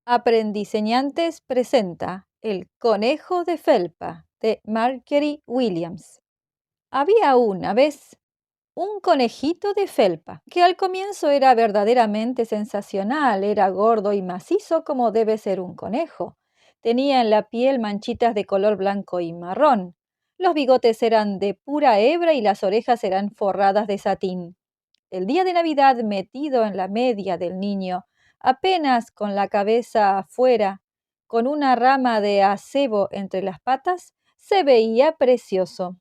Aprendiseñantes presenta El conejo de felpa de Margery Williams. Había una vez un conejito de felpa que al comienzo era verdaderamente sensacional. Era gordo y macizo como debe ser un conejo. Tenía en la piel manchitas de color blanco y marrón. Los bigotes eran de pura hebra y las orejas eran forradas de satín. El día de Navidad, metido en la media del niño, apenas con la cabeza afuera, con una rama de acebo entre las patas, se veía precioso.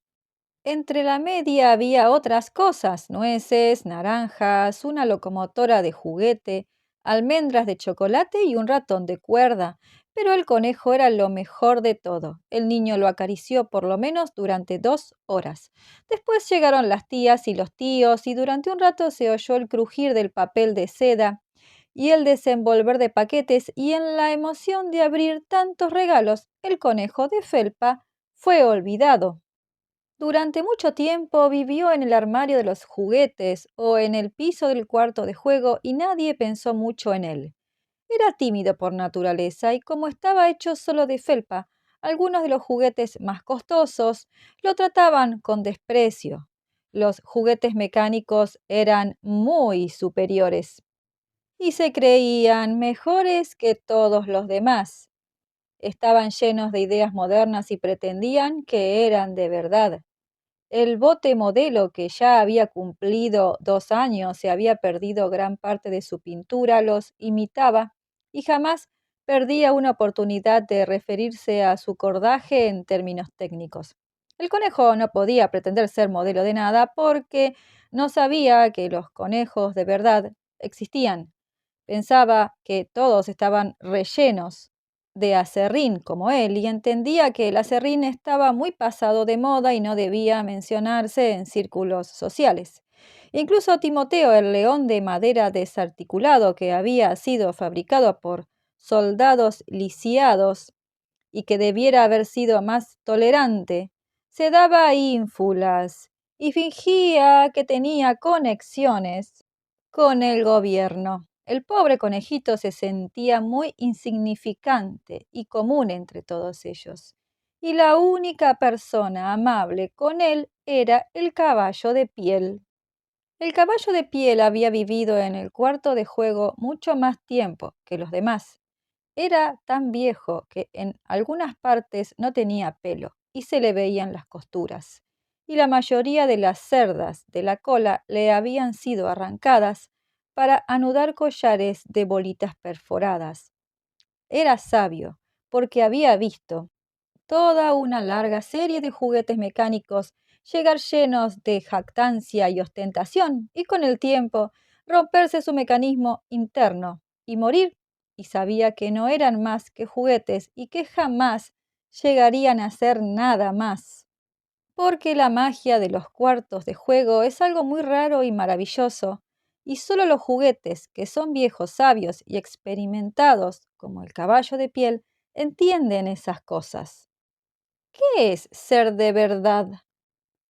Entre la media había otras cosas: nueces, naranjas, una locomotora de juguete, almendras de chocolate y un ratón de cuerda. Pero el conejo era lo mejor de todo. El niño lo acarició por lo menos durante 2 horas. Después llegaron las tías y los tíos y durante un rato se oyó el crujir del papel de seda y el desenvolver de paquetes, y en la emoción de abrir tantos regalos, el conejo de felpa fue olvidado. Durante mucho tiempo vivió en el armario de los juguetes o en el piso del cuarto de juego y nadie pensó mucho en él. Era tímido por naturaleza y como estaba hecho solo de felpa, algunos de los juguetes más costosos lo trataban con desprecio. Los juguetes mecánicos eran muy superiores y se creían mejores que todos los demás. Estaban llenos de ideas modernas y pretendían que eran de verdad. El bote modelo, que ya había cumplido 2 años y había perdido gran parte de su pintura, los imitaba y jamás perdía una oportunidad de referirse a su cordaje en términos técnicos. El conejo no podía pretender ser modelo de nada porque no sabía que los conejos de verdad existían. Pensaba que todos estaban rellenos de aserrín como él y entendía que el aserrín estaba muy pasado de moda y no debía mencionarse en círculos sociales. Incluso Timoteo, el león de madera desarticulado que había sido fabricado por soldados lisiados y que debiera haber sido más tolerante, se daba ínfulas y fingía que tenía conexiones con el gobierno. El pobre conejito se sentía muy insignificante y común entre todos ellos, y la única persona amable con él era el caballo de piel. El caballo de piel había vivido en el cuarto de juego mucho más tiempo que los demás. Era tan viejo que en algunas partes no tenía pelo y se le veían las costuras, y la mayoría de las cerdas de la cola le habían sido arrancadas para anudar collares de bolitas perforadas. Era sabio, porque había visto toda una larga serie de juguetes mecánicos llegar llenos de jactancia y ostentación, y con el tiempo romperse su mecanismo interno y morir, y sabía que no eran más que juguetes y que jamás llegarían a ser nada más. Porque la magia de los cuartos de juego es algo muy raro y maravilloso, y solo los juguetes que son viejos, sabios y experimentados, como el caballo de piel, entienden esas cosas. ¿Qué es ser de verdad?,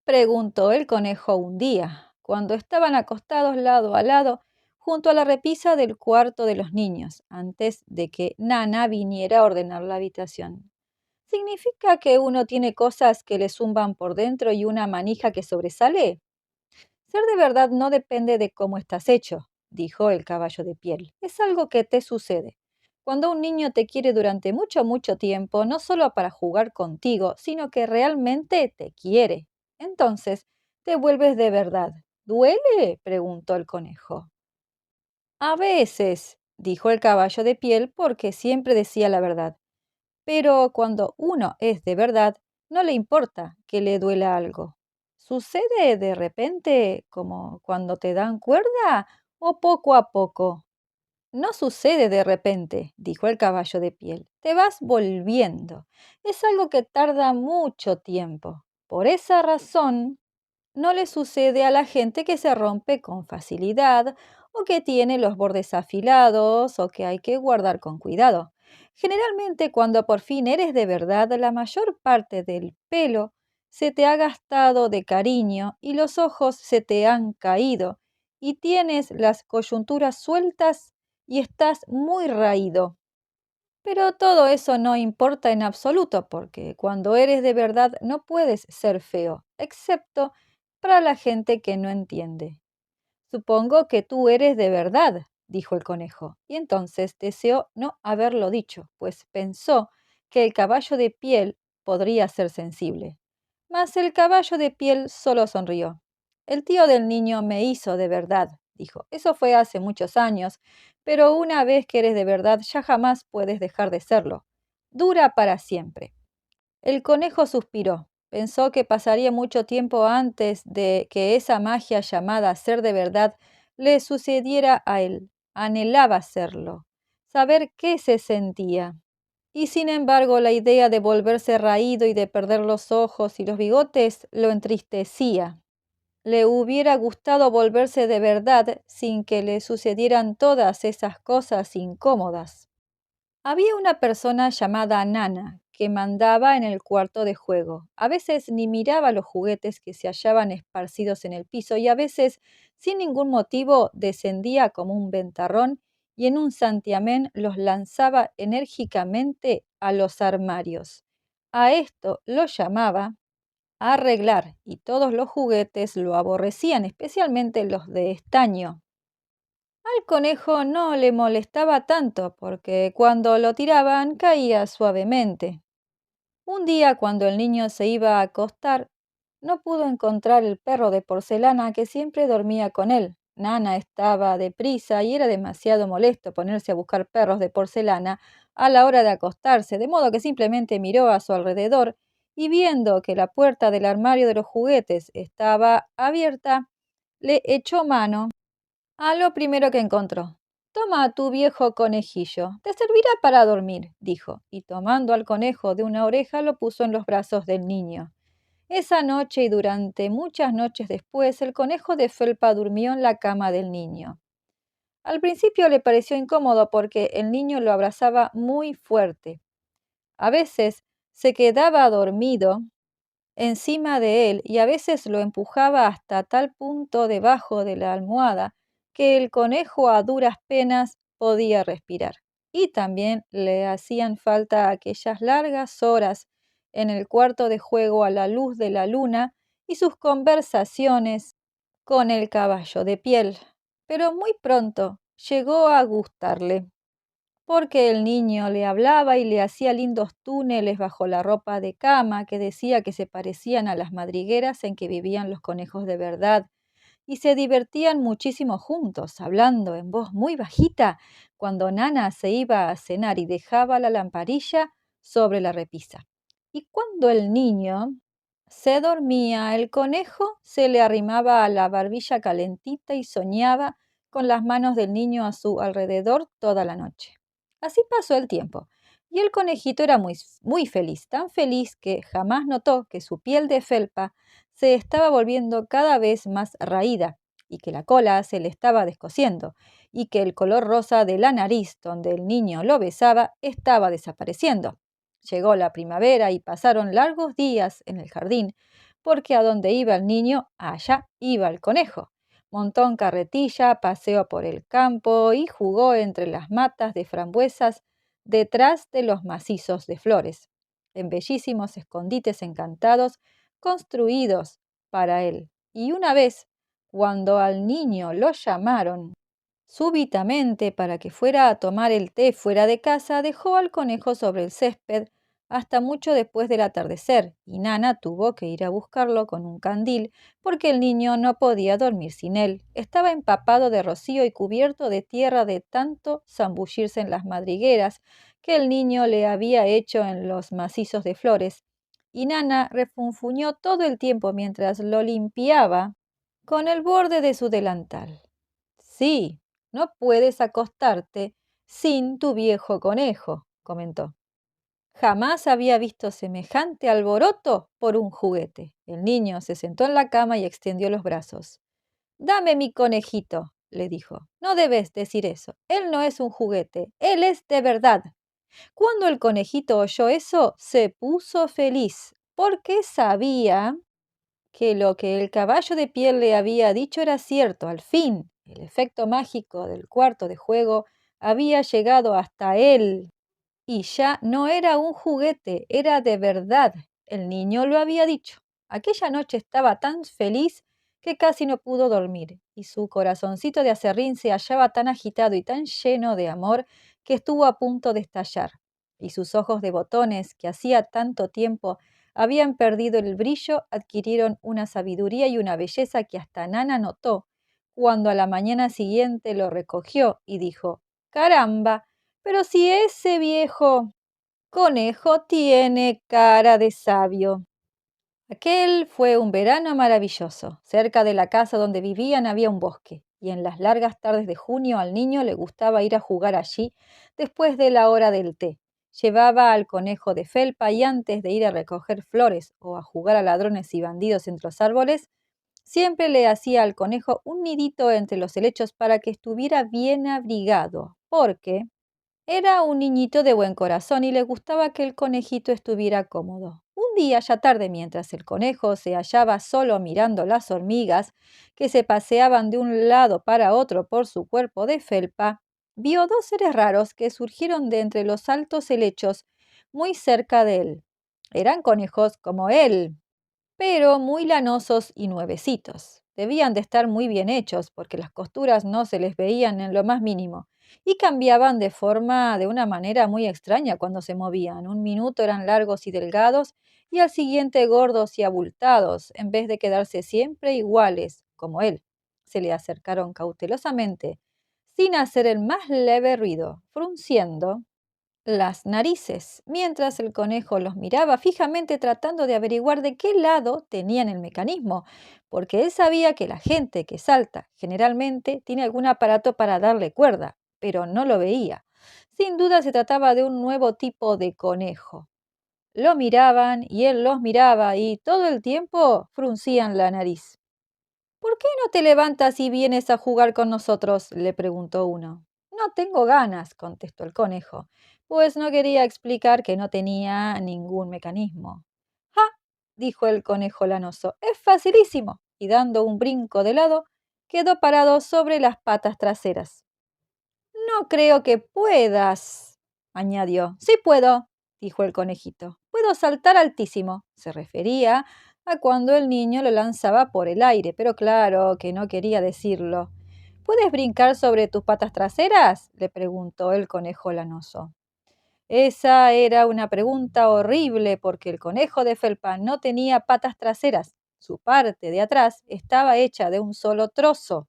preguntó el conejo un día, cuando estaban acostados lado a lado junto a la repisa del cuarto de los niños, antes de que Nana viniera a ordenar la habitación. ¿Significa que uno tiene cosas que le zumban por dentro y una manija que sobresale? Ser de verdad no depende de cómo estás hecho, dijo el caballo de piel. Es algo que te sucede. Cuando un niño te quiere durante mucho, mucho tiempo, no solo para jugar contigo, sino que realmente te quiere. Entonces, te vuelves de verdad. ¿Duele?, preguntó el conejo. A veces, dijo el caballo de piel, porque siempre decía la verdad. Pero cuando uno es de verdad, no le importa que le duela algo. ¿Sucede de repente, como cuando te dan cuerda, o poco a poco? No sucede de repente, dijo el caballo de piel. Te vas volviendo. Es algo que tarda mucho tiempo. Por esa razón, no le sucede a la gente que se rompe con facilidad o que tiene los bordes afilados o que hay que guardar con cuidado. Generalmente, cuando por fin eres de verdad, la mayor parte del pelo se te ha gastado de cariño y los ojos se te han caído y tienes las coyunturas sueltas y estás muy raído. Pero todo eso no importa en absoluto, porque cuando eres de verdad no puedes ser feo, excepto para la gente que no entiende. Supongo que tú eres de verdad, dijo el conejo, y entonces deseó no haberlo dicho, pues pensó que el caballo de piel podría ser sensible. Mas el caballo de piel solo sonrió. El tío del niño me hizo de verdad, dijo. Eso fue hace muchos años, pero una vez que eres de verdad ya jamás puedes dejar de serlo. Dura para siempre. El conejo suspiró. Pensó que pasaría mucho tiempo antes de que esa magia llamada ser de verdad le sucediera a él. Anhelaba hacerlo, saber qué se sentía. Y sin embargo, la idea de volverse raído y de perder los ojos y los bigotes lo entristecía. Le hubiera gustado volverse de verdad sin que le sucedieran todas esas cosas incómodas. Había una persona llamada Nana que mandaba en el cuarto de juego. A veces ni miraba los juguetes que se hallaban esparcidos en el piso y a veces, sin ningún motivo, descendía como un ventarrón y en un santiamén los lanzaba enérgicamente a los armarios. A esto lo llamaba arreglar y todos los juguetes lo aborrecían, especialmente los de estaño. Al conejo no le molestaba tanto porque cuando lo tiraban caía suavemente. Un día, cuando el niño se iba a acostar, no pudo encontrar el perro de porcelana que siempre dormía con él. Nana estaba deprisa y era demasiado molesto ponerse a buscar perros de porcelana a la hora de acostarse, de modo que simplemente miró a su alrededor y viendo que la puerta del armario de los juguetes estaba abierta, le echó mano a lo primero que encontró. Toma a tu viejo conejillo, te servirá para dormir, dijo, y tomando al conejo de una oreja lo puso en los brazos del niño. Esa noche y durante muchas noches después, el conejo de felpa durmió en la cama del niño. Al principio le pareció incómodo porque el niño lo abrazaba muy fuerte. A veces se quedaba dormido encima de él y a veces lo empujaba hasta tal punto debajo de la almohada que el conejo a duras penas podía respirar. Y también le hacían falta aquellas largas horas en el cuarto de juego a la luz de la luna y sus conversaciones con el caballo de piel. Pero muy pronto llegó a gustarle porque el niño le hablaba y le hacía lindos túneles bajo la ropa de cama que decía que se parecían a las madrigueras en que vivían los conejos de verdad, y se divertían muchísimo juntos, hablando en voz muy bajita cuando Nana se iba a cenar y dejaba la lamparilla sobre la repisa. Y cuando el niño se dormía, el conejo se le arrimaba a la barbilla calentita y soñaba con las manos del niño a su alrededor toda la noche. Así pasó el tiempo, y el conejito era muy feliz, tan feliz que jamás notó que su piel de felpa se estaba volviendo cada vez más raída y que la cola se le estaba descosiendo y que el color rosa de la nariz donde el niño lo besaba estaba desapareciendo. Llegó la primavera y pasaron largos días en el jardín, porque a donde iba el niño, allá iba el conejo. Montó en carretilla, paseó por el campo y jugó entre las matas de frambuesas detrás de los macizos de flores, en bellísimos escondites encantados construidos para él. Y una vez, cuando al niño lo llamaron súbitamente para que fuera a tomar el té fuera de casa, dejó al conejo sobre el césped hasta mucho después del atardecer, y Nana tuvo que ir a buscarlo con un candil, porque el niño no podía dormir sin él. Estaba empapado de rocío y cubierto de tierra de tanto zambullirse en las madrigueras que el niño le había hecho en los macizos de flores, y Nana refunfuñó todo el tiempo mientras lo limpiaba con el borde de su delantal. Sí, no puedes acostarte sin tu viejo conejo, comentó. Jamás había visto semejante alboroto por un juguete. El niño se sentó en la cama y extendió los brazos. Dame mi conejito, le dijo. No debes decir eso. Él no es un juguete, él es de verdad. Cuando el conejito oyó eso, se puso feliz, porque sabía que lo que el caballo de piel le había dicho era cierto. Al fin, el efecto mágico del cuarto de juego había llegado hasta él Y ya no era un juguete, era de verdad. El niño lo había dicho. Aquella noche estaba tan feliz que casi no pudo dormir, y su corazoncito de aserrín se hallaba tan agitado y tan lleno de amor que estuvo a punto de estallar. Y sus ojos de botones, que hacía tanto tiempo habían perdido el brillo, adquirieron una sabiduría y una belleza que hasta Nana notó cuando a la mañana siguiente lo recogió y dijo: «Caramba, pero si ese viejo conejo tiene cara de sabio». Aquel fue un verano maravilloso. Cerca de la casa donde vivían había un bosque, y en las largas tardes de junio al niño le gustaba ir a jugar allí después de la hora del té. Llevaba al conejo de felpa y antes de ir a recoger flores o a jugar a ladrones y bandidos entre los árboles, siempre le hacía al conejo un nidito entre los helechos para que estuviera bien abrigado, porque era un niñito de buen corazón y le gustaba que el conejito estuviera cómodo. Un día ya tarde, mientras el conejo se hallaba solo mirando las hormigas que se paseaban de un lado para otro por su cuerpo de felpa, vio dos seres raros que surgieron de entre los altos helechos muy cerca de él. Eran conejos como él, pero muy lanosos y nuevecitos. Debían de estar muy bien hechos porque las costuras no se les veían en lo más mínimo y cambiaban de forma de una manera muy extraña cuando se movían. Un minuto eran largos y delgados y al siguiente gordos y abultados, en vez de quedarse siempre iguales, como él. Se le acercaron cautelosamente, sin hacer el más leve ruido, frunciendo las narices, mientras el conejo los miraba fijamente tratando de averiguar de qué lado tenían el mecanismo, porque él sabía que la gente que salta generalmente tiene algún aparato para darle cuerda, pero no lo veía. Sin duda se trataba de un nuevo tipo de conejo. Lo miraban y él los miraba y todo el tiempo fruncían la nariz. «¿Por qué no te levantas y vienes a jugar con nosotros?», le preguntó uno. «No tengo ganas», contestó el conejo, pues no quería explicar que no tenía ningún mecanismo. «¡Ja!», dijo el conejo lanoso, «es facilísimo», y dando un brinco de lado, quedó parado sobre las patas traseras. «No creo que puedas», añadió. «Sí puedo», dijo el conejito. «Puedo saltar altísimo». Se refería a cuando el niño lo lanzaba por el aire, pero claro que no quería decirlo. «¿Puedes brincar sobre tus patas traseras?», le preguntó el conejo lanoso. Esa era una pregunta horrible porque el conejo de felpa no tenía patas traseras. Su parte de atrás estaba hecha de un solo trozo,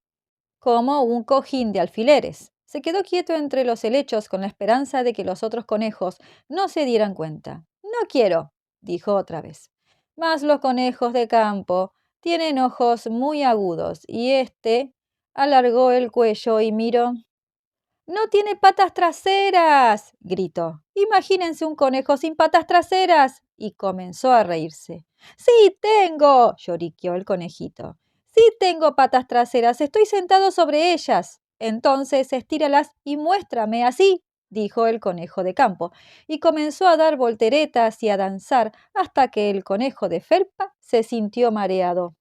como un cojín de alfileres. Se quedó quieto entre los helechos con la esperanza de que los otros conejos no se dieran cuenta. «No quiero», dijo otra vez. «Mas los conejos de campo tienen ojos muy agudos y este alargó el cuello y miró. «¡No tiene patas traseras!», gritó. «Imagínense un conejo sin patas traseras». Y comenzó a reírse. «Sí tengo», lloriqueó el conejito. «Sí tengo patas traseras, estoy sentado sobre ellas». «Entonces estíralas y muéstrame así», dijo el conejo de campo, y comenzó a dar volteretas y a danzar hasta que el conejo de felpa se sintió mareado.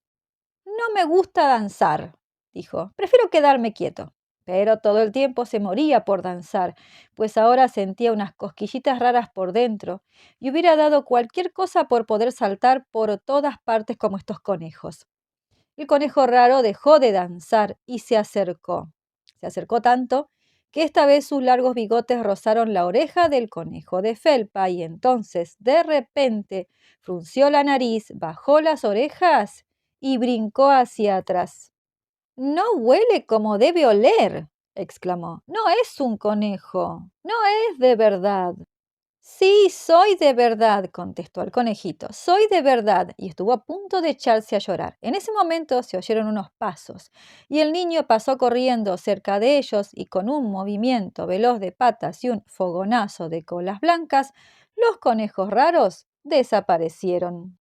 «No me gusta danzar», dijo. «Prefiero quedarme quieto». Pero todo el tiempo se moría por danzar, pues ahora sentía unas cosquillitas raras por dentro y hubiera dado cualquier cosa por poder saltar por todas partes como estos conejos. El conejo raro dejó de danzar y se acercó. Se acercó tanto que esta vez sus largos bigotes rozaron la oreja del conejo de felpa y entonces, de repente, frunció la nariz, bajó las orejas y brincó hacia atrás. «No huele como debe oler», exclamó. «No es un conejo. No es de verdad». «Sí, soy de verdad», contestó el conejito. «Soy de verdad». Y estuvo a punto de echarse a llorar. En ese momento se oyeron unos pasos, y el niño pasó corriendo cerca de ellos y con un movimiento veloz de patas y un fogonazo de colas blancas, los conejos raros desaparecieron.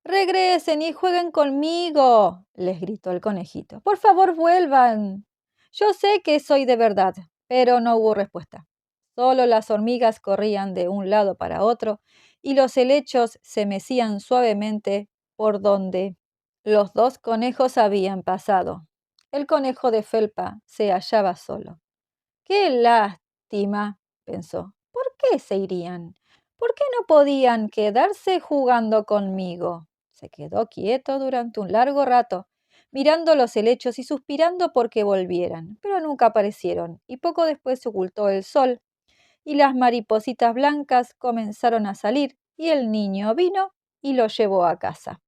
«Regresen y jueguen conmigo», les gritó el conejito. «Por favor, vuelvan. Yo sé que soy de verdad». Pero no hubo respuesta. Solo las hormigas corrían de un lado para otro y los helechos se mecían suavemente por donde los dos conejos habían pasado. El conejo de felpa se hallaba solo. «Qué lástima», pensó. «¿Por qué se irían? ¿Por qué no podían quedarse jugando conmigo? Se quedó quieto durante un largo rato, mirando los helechos y suspirando porque volvieran, pero nunca aparecieron, y poco después se ocultó el sol, y las maripositas blancas comenzaron a salir, y el niño vino y lo llevó a casa.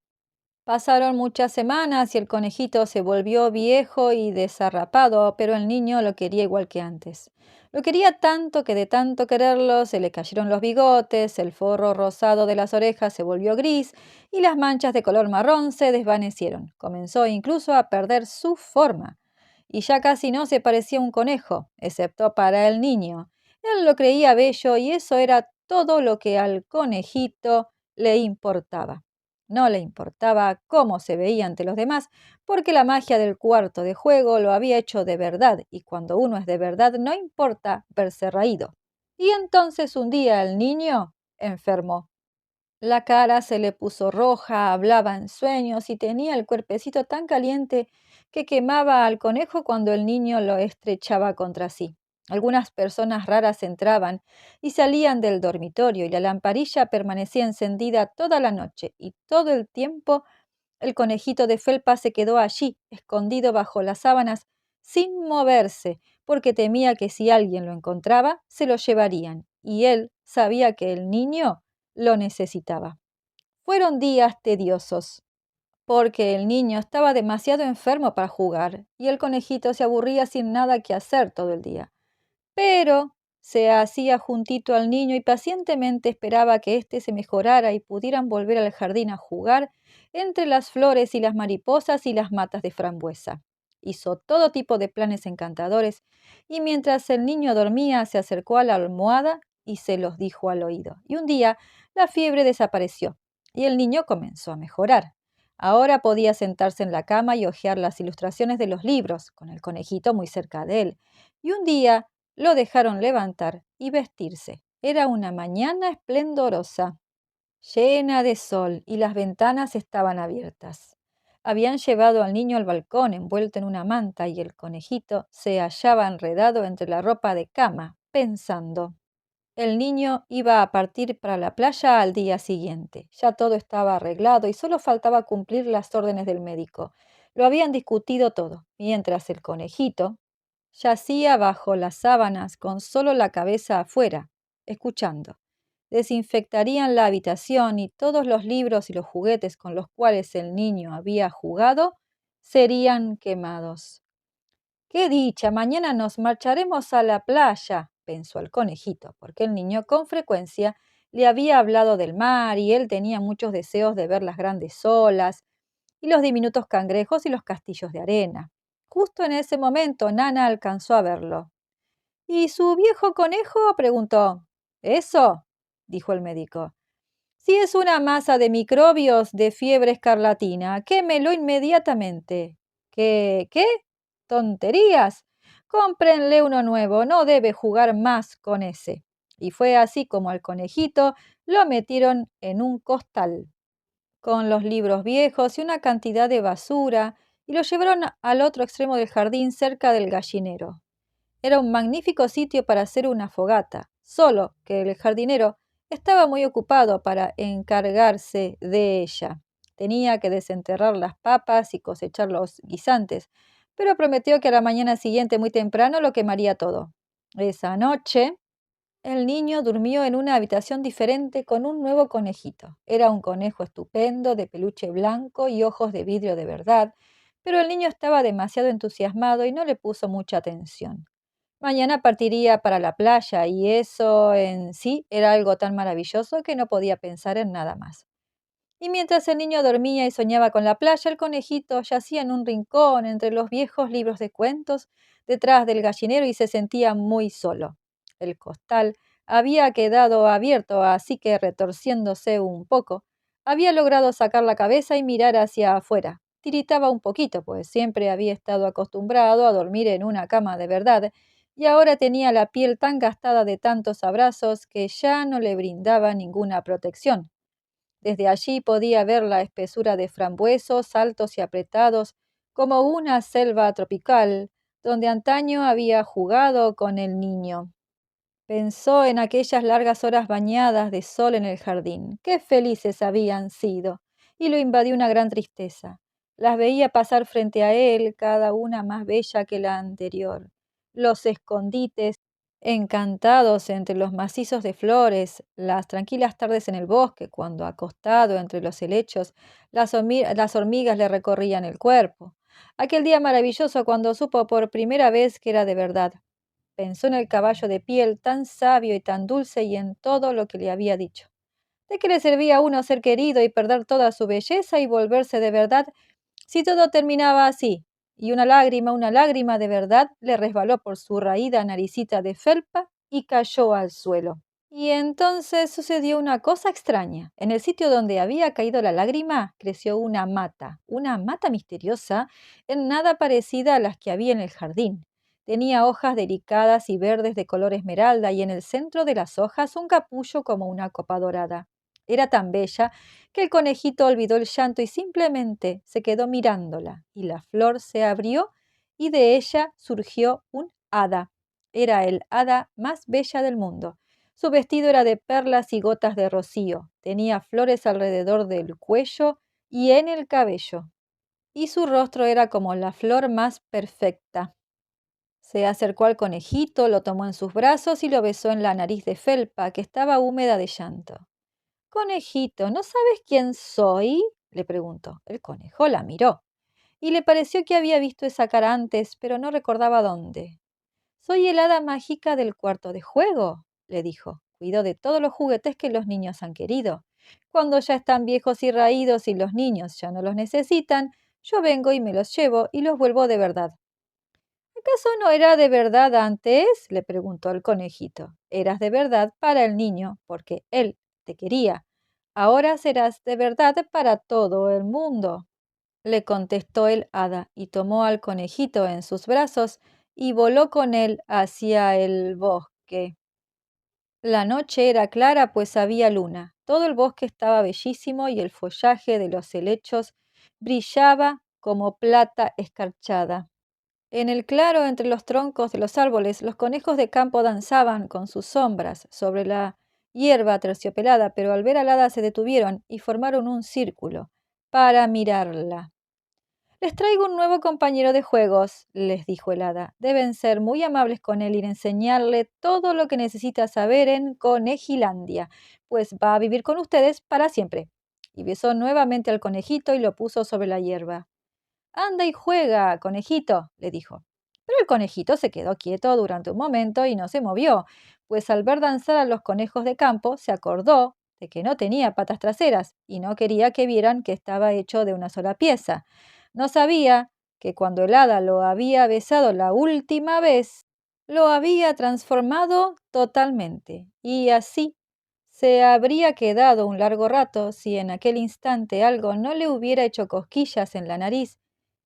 Pasaron muchas semanas y el conejito se volvió viejo y desarrapado, pero el niño lo quería igual que antes. Lo quería tanto que de tanto quererlo se le cayeron los bigotes, el forro rosado de las orejas se volvió gris y las manchas de color marrón se desvanecieron. Comenzó incluso a perder su forma y ya casi no se parecía a un conejo, excepto para el niño. Él lo creía bello y eso era todo lo que al conejito le importaba. No le importaba cómo se veía ante los demás, porque la magia del cuarto de juego lo había hecho de verdad, y cuando uno es de verdad no importa verse raído. Y entonces un día el niño enfermó. La cara se le puso roja, hablaba en sueños y tenía el cuerpecito tan caliente que quemaba al conejo cuando el niño lo estrechaba contra sí. Algunas personas raras entraban y salían del dormitorio y la lamparilla permanecía encendida toda la noche y todo el tiempo el conejito de felpa se quedó allí, escondido bajo las sábanas, sin moverse, porque temía que si alguien lo encontraba, se lo llevarían, y él sabía que el niño lo necesitaba. Fueron días tediosos, porque el niño estaba demasiado enfermo para jugar, y el conejito se aburría sin nada que hacer todo el día. Pero se hacía juntito al niño y pacientemente esperaba que éste se mejorara y pudieran volver al jardín a jugar entre las flores y las mariposas y las matas de frambuesa. Hizo todo tipo de planes encantadores y mientras el niño dormía se acercó a la almohada y se los dijo al oído. Y un día la fiebre desapareció y el niño comenzó a mejorar. Ahora podía sentarse en la cama y hojear las ilustraciones de los libros, con el conejito muy cerca de él. Y un día lo dejaron levantar y vestirse. Era una mañana esplendorosa, llena de sol, y las ventanas estaban abiertas. Habían llevado al niño al balcón envuelto en una manta y el conejito se hallaba enredado entre la ropa de cama, pensando. El niño iba a partir para la playa al día siguiente. Ya todo estaba arreglado y solo faltaba cumplir las órdenes del médico. Lo habían discutido todo, mientras el conejito yacía bajo las sábanas con solo la cabeza afuera, escuchando. Desinfectarían la habitación y todos los libros y los juguetes con los cuales el niño había jugado serían quemados. ¡Qué dicha! Mañana nos marcharemos a la playa, pensó el conejito, porque el niño con frecuencia le había hablado del mar y él tenía muchos deseos de ver las grandes olas y los diminutos cangrejos y los castillos de arena. Justo en ese momento Nana alcanzó a verlo. ¿Y su viejo conejo? Preguntó. ¿Eso? Dijo el médico. Si es una masa de microbios de fiebre escarlatina, quémelo inmediatamente. ¿Qué? ¿Tonterías? Cómprenle uno nuevo, no debe jugar más con ese. Y fue así como al conejito lo metieron en un costal, con los libros viejos y una cantidad de basura, y lo llevaron al otro extremo del jardín cerca del gallinero. Era un magnífico sitio para hacer una fogata, solo que el jardinero estaba muy ocupado para encargarse de ella. Tenía que desenterrar las papas y cosechar los guisantes, pero prometió que a la mañana siguiente muy temprano lo quemaría todo. Esa noche, el niño durmió en una habitación diferente con un nuevo conejito. Era un conejo estupendo, de peluche blanco y ojos de vidrio de verdad, pero el niño estaba demasiado entusiasmado y no le puso mucha atención. Mañana partiría para la playa y eso en sí era algo tan maravilloso que no podía pensar en nada más. Y mientras el niño dormía y soñaba con la playa, el conejito yacía en un rincón entre los viejos libros de cuentos detrás del gallinero y se sentía muy solo. El costal había quedado abierto, así que retorciéndose un poco, había logrado sacar la cabeza y mirar hacia afuera. Tiritaba un poquito, pues siempre había estado acostumbrado a dormir en una cama de verdad, y ahora tenía la piel tan gastada de tantos abrazos que ya no le brindaba ninguna protección. Desde allí podía ver la espesura de frambuesos altos y apretados, como una selva tropical, donde antaño había jugado con el niño. Pensó en aquellas largas horas bañadas de sol en el jardín. Qué felices habían sido. Y lo invadió una gran tristeza. Las veía pasar frente a él, cada una más bella que la anterior. Los escondites, encantados entre los macizos de flores, las tranquilas tardes en el bosque, cuando acostado entre los helechos, las hormigas le recorrían el cuerpo. Aquel día maravilloso cuando supo por primera vez que era de verdad. Pensó en el caballo de piel tan sabio y tan dulce y en todo lo que le había dicho. ¿De qué le servía a uno ser querido y perder toda su belleza y volverse de verdad si todo terminaba así? Y una lágrima de verdad le resbaló por su raída naricita de felpa y cayó al suelo. Y entonces sucedió una cosa extraña. En el sitio donde había caído la lágrima creció una mata misteriosa, en nada parecida a las que había en el jardín. Tenía hojas delicadas y verdes de color esmeralda y en el centro de las hojas un capullo como una copa dorada. Era tan bella que el conejito olvidó el llanto y simplemente se quedó mirándola, y la flor se abrió y de ella surgió un hada. Era el hada más bella del mundo. Su vestido era de perlas y gotas de rocío, tenía flores alrededor del cuello y en el cabello, y su rostro era como la flor más perfecta. Se acercó al conejito, lo tomó en sus brazos y lo besó en la nariz de felpa, que estaba húmeda de llanto. Conejito, ¿no sabes quién soy? Le preguntó. El conejo la miró, y le pareció que había visto esa cara antes, pero no recordaba dónde. Soy el hada mágica del cuarto de juego, le dijo. Cuido de todos los juguetes que los niños han querido. Cuando ya están viejos y raídos y los niños ya no los necesitan, yo vengo y me los llevo y los vuelvo de verdad. ¿Acaso no era de verdad antes? Le preguntó el conejito. Eras de verdad para el niño, porque él te quería. Ahora serás de verdad para todo el mundo, le contestó el hada, y tomó al conejito en sus brazos y voló con él hacia el bosque. La noche era clara, pues había luna. Todo el bosque estaba bellísimo y el follaje de los helechos brillaba como plata escarchada. En el claro entre los troncos de los árboles, los conejos de campo danzaban con sus sombras sobre la hierba terciopelada, pero al ver al hada se detuvieron y formaron un círculo para mirarla. Les traigo un nuevo compañero de juegos, les dijo el hada. Deben ser muy amables con él y enseñarle todo lo que necesita saber en Conejilandia, pues va a vivir con ustedes para siempre. Y besó nuevamente al conejito y lo puso sobre la hierba. Anda y juega, conejito, le dijo. Pero el conejito se quedó quieto durante un momento y no se movió, pues al ver danzar a los conejos de campo se acordó de que no tenía patas traseras y no quería que vieran que estaba hecho de una sola pieza. No sabía que cuando el hada lo había besado la última vez, lo había transformado totalmente, y así se habría quedado un largo rato si en aquel instante algo no le hubiera hecho cosquillas en la nariz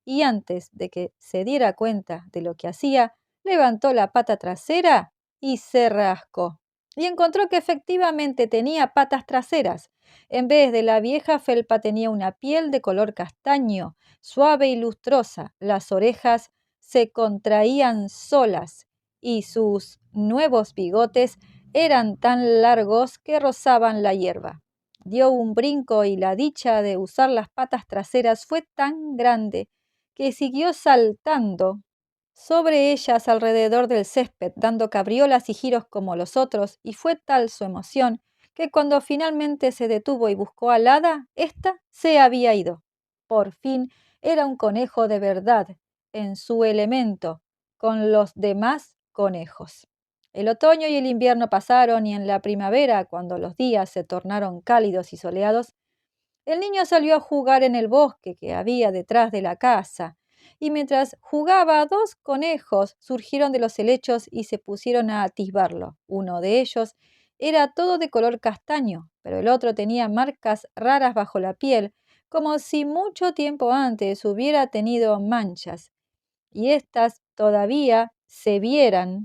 y antes de que se diera cuenta de lo que hacía, levantó la pata trasera y se rascó. Y encontró que efectivamente tenía patas traseras. En vez de la vieja felpa tenía una piel de color castaño, suave y lustrosa. Las orejas se contraían solas y sus nuevos bigotes eran tan largos que rozaban la hierba. Dio un brinco y la dicha de usar las patas traseras fue tan grande que siguió saltando sobre ellas alrededor del césped, dando cabriolas y giros como los otros, y fue tal su emoción que cuando finalmente se detuvo y buscó al hada, ésta se había ido. Por fin era un conejo de verdad, en su elemento, con los demás conejos. El otoño y el invierno pasaron y en la primavera, cuando los días se tornaron cálidos y soleados, el niño salió a jugar en el bosque que había detrás de la casa, y mientras jugaba, dos conejos surgieron de los helechos y se pusieron a atisbarlo. Uno de ellos era todo de color castaño, pero el otro tenía marcas raras bajo la piel, como si mucho tiempo antes hubiera tenido manchas, y éstas todavía se vieran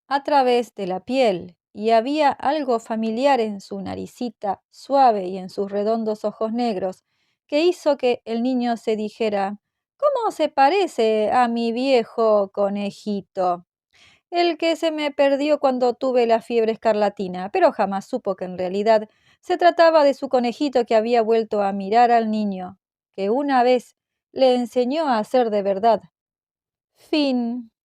a través de la piel, y había algo familiar en su naricita suave y en sus redondos ojos negros, que hizo que el niño se dijera, ¿cómo se parece a mi viejo conejito? el que se me perdió cuando tuve la fiebre escarlatina, pero jamás supo que en realidad se trataba de su conejito que había vuelto a mirar al niño, que una vez le enseñó a hacer de verdad. Fin.